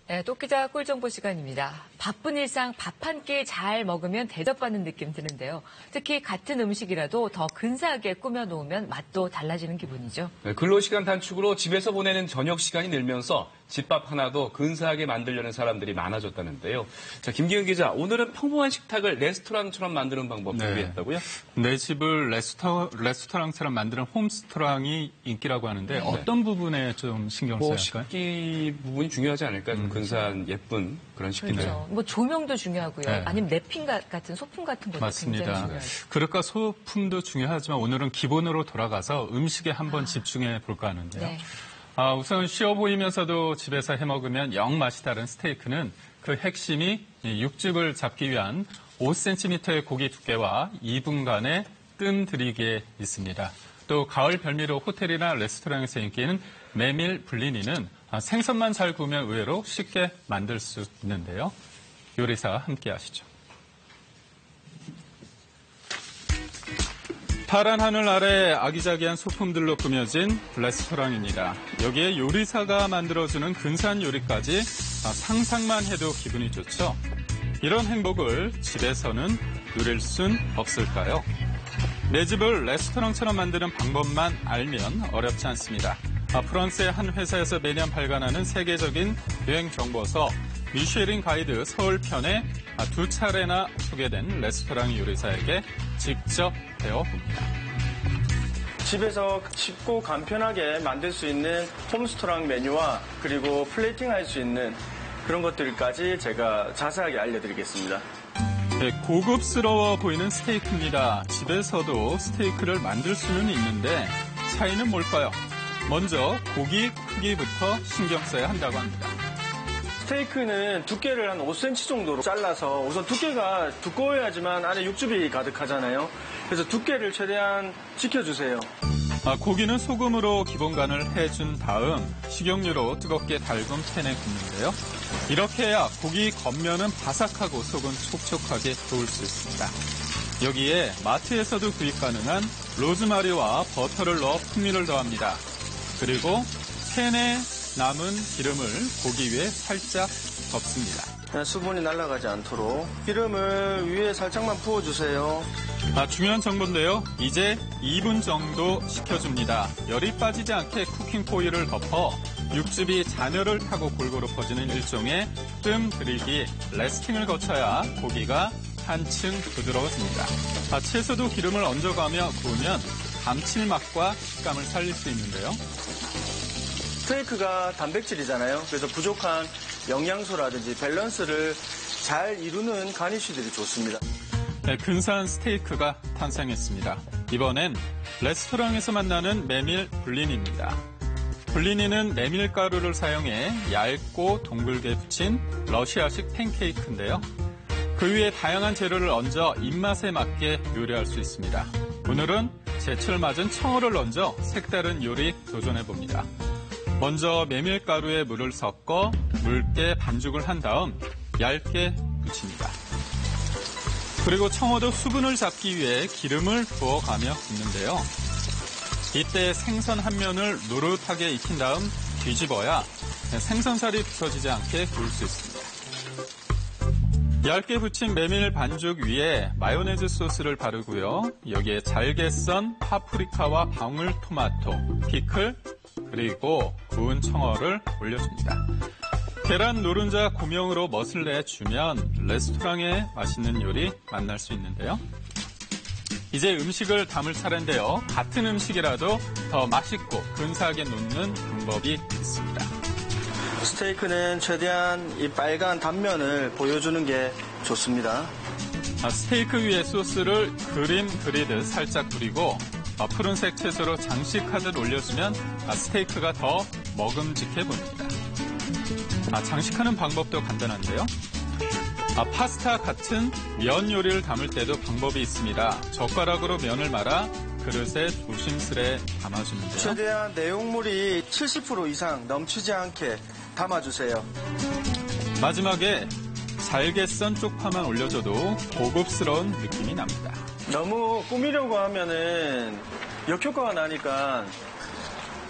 네, 똑기자 꿀정보 시간입니다. 바쁜 일상 밥 한 끼 잘 먹으면 대접받는 느낌 드는데요. 특히 같은 음식이라도 더 근사하게 꾸며놓으면 맛도 달라지는 기분이죠. 네, 근로시간 단축으로 집에서 보내는 저녁 시간이 늘면서 집밥 하나도 근사하게 만들려는 사람들이 많아졌다는데요. 자, 김기은 기자, 오늘은 평범한 식탁을 레스토랑처럼 만드는 방법 준비했다고요? 내 집을 레스토랑처럼 만드는 홈스토랑이 인기라고 하는데 어떤 부분에 좀 신경을 써야 할까요? 식기 부분이 중요하지 않을까요? 근사한 예쁜 그런 식기들. 그렇죠. 뭐 조명도 중요하고요. 네. 아니면 냅킨 같은 소품 같은 것도 굉장히 맞습니다. 중요하죠. 그릇과 소품도 중요하지만 오늘은 기본으로 돌아가서 음식에 한번 집중해 볼까 하는데요. 네. 우선 쉬워 보이면서도 집에서 해먹으면 영 맛이 다른 스테이크는 그 핵심이 육즙을 잡기 위한 5cm의 고기 두께와 2분간의 뜸 들이기에 있습니다. 또 가을 별미로 호텔이나 레스토랑에서 인기는 메밀 블리니는 생선만 잘 구우면 의외로 쉽게 만들 수 있는데요. 요리사 함께 하시죠. 파란 하늘 아래 아기자기한 소품들로 꾸며진 레스토랑입니다. 여기에 요리사가 만들어주는 근사한 요리까지 상상만 해도 기분이 좋죠. 이런 행복을 집에서는 누릴 순 없을까요? 내 집을 레스토랑처럼 만드는 방법만 알면 어렵지 않습니다. 프랑스의 한 회사에서 매년 발간하는 세계적인 여행 정보서 미쉐린 가이드 서울편에 2차례나 소개된 레스토랑 요리사에게 직접 배워봅니다. 집에서 쉽고 간편하게 만들 수 있는 홈스토랑 메뉴와 그리고 플레이팅할 수 있는 그런 것들까지 제가 자세하게 알려드리겠습니다. 네, 고급스러워 보이는 스테이크입니다. 집에서도 스테이크를 만들 수는 있는데 차이는 뭘까요? 먼저 고기 크기부터 신경 써야 한다고 합니다. 스테이크는 두께를 한 5cm 정도로 잘라서 우선 두께가 두꺼워야지만 안에 육즙이 가득하잖아요. 그래서 두께를 최대한 지켜주세요. 고기는 소금으로 기본간을 해준 다음 식용유로 뜨겁게 달군 팬에 굽는데요. 이렇게 해야 고기 겉면은 바삭하고 속은 촉촉하게 구울 수 있습니다. 여기에 마트에서도 구입 가능한 로즈마리와 버터를 넣어 풍미를 더합니다. 그리고 팬에 남은 기름을 고기 위에 살짝 덮습니다. 수분이 날아가지 않도록 기름을 위에 살짝만 부어주세요. 중요한 정보인데요. 이제 2분 정도 식혀줍니다. 열이 빠지지 않게 쿠킹 포일을 덮어 육즙이 잔여를 타고 골고루 퍼지는 일종의 뜸 들이기 레스팅을 거쳐야 고기가 한층 부드러워집니다. 채소도 기름을 얹어가며 구우면 감칠맛과 식감을 살릴 수 있는데요. 스테이크가 단백질이잖아요. 그래서 부족한 영양소라든지 밸런스를 잘 이루는 가니쉬들이 좋습니다. 네, 근사한 스테이크가 탄생했습니다. 이번엔 레스토랑에서 만나는 메밀 블리니입니다. 블리니는 메밀가루를 사용해 얇고 동글게 붙인 러시아식 팬케이크인데요. 그 위에 다양한 재료를 얹어 입맛에 맞게 요리할 수 있습니다. 오늘은 제철 맞은 청어를 얹어 색다른 요리 도전해봅니다. 먼저 메밀가루에 물을 섞어 묽게 반죽을 한 다음 얇게 부칩니다. 그리고 청어도 수분을 잡기 위해 기름을 부어가며 굽는데요. 이때 생선 한 면을 노릇하게 익힌 다음 뒤집어야 생선살이 부서지지 않게 구울 수 있습니다. 얇게 부친 메밀 반죽 위에 마요네즈 소스를 바르고요. 여기에 잘게 썬 파프리카와 방울토마토, 피클, 그리고 구운 청어를 올려줍니다. 계란 노른자 고명으로 멋을 내주면 레스토랑의 맛있는 요리 만날 수 있는데요. 이제 음식을 담을 차례인데요. 같은 음식이라도 더 맛있고 근사하게 놓는 방법이 있습니다. 스테이크는 최대한 이 빨간 단면을 보여주는 게 좋습니다. 스테이크 위에 소스를 그림 그리듯 살짝 뿌리고 푸른색 채소로 장식하듯 올려주면 스테이크가 더 먹음직해 보입니다. 장식하는 방법도 간단한데요. 파스타 같은 면 요리를 담을 때도 방법이 있습니다. 젓가락으로 면을 말아 그릇에 조심스레 담아주는데요. 최대한 내용물이 70% 이상 넘치지 않게 담아주세요. 마지막에 잘게 썬 쪽파만 올려줘도 고급스러운 느낌이 납니다. 너무 꾸미려고 하면은 역효과가 나니까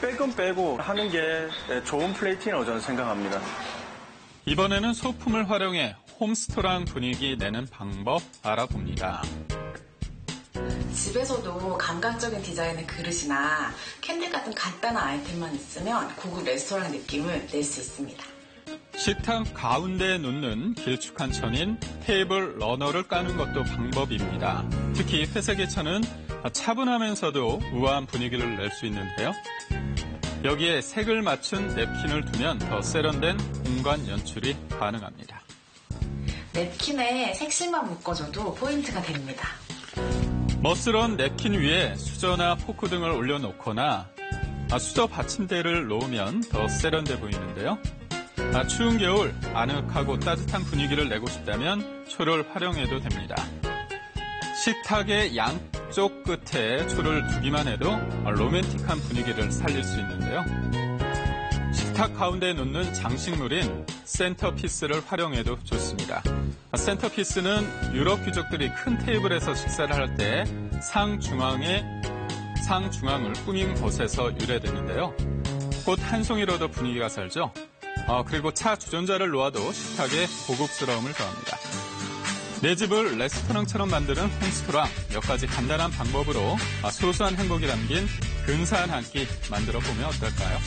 뺄 건 빼고 하는 게 좋은 플레이팅이라고 저는 생각합니다. 이번에는 소품을 활용해 홈스토랑 분위기 내는 방법 알아봅니다. 집에서도 감각적인 디자인의 그릇이나 캔들 같은 간단한 아이템만 있으면 고급 레스토랑 느낌을 낼 수 있습니다. 식탁 가운데에 놓는 길쭉한 천인 테이블 러너를 까는 것도 방법입니다. 특히 회색의 천은 차분하면서도 우아한 분위기를 낼 수 있는데요. 여기에 색을 맞춘 냅킨을 두면 더 세련된 공간 연출이 가능합니다. 냅킨에 색실만 묶어줘도 포인트가 됩니다. 멋스러운 냅킨 위에 수저나 포크 등을 올려놓거나 수저 받침대를 놓으면 더 세련돼 보이는데요. 추운 겨울 아늑하고 따뜻한 분위기를 내고 싶다면 초를 활용해도 됩니다. 식탁의 양쪽 끝에 초를 두기만 해도 로맨틱한 분위기를 살릴 수 있는데요. 식탁 가운데에 놓는 장식물인 센터피스를 활용해도 좋습니다. 센터피스는 유럽 귀족들이 큰 테이블에서 식사를 할 때 상중앙을 꾸민 것에서 유래되는데요. 꽃 한 송이로도 분위기가 살죠. 그리고 차 주전자를 놓아도 식탁에 고급스러움을 더합니다. 내 집을 레스토랑처럼 만드는 홈스토랑, 몇 가지 간단한 방법으로 소소한 행복이 담긴 근사한 한 끼 만들어 보면 어떨까요?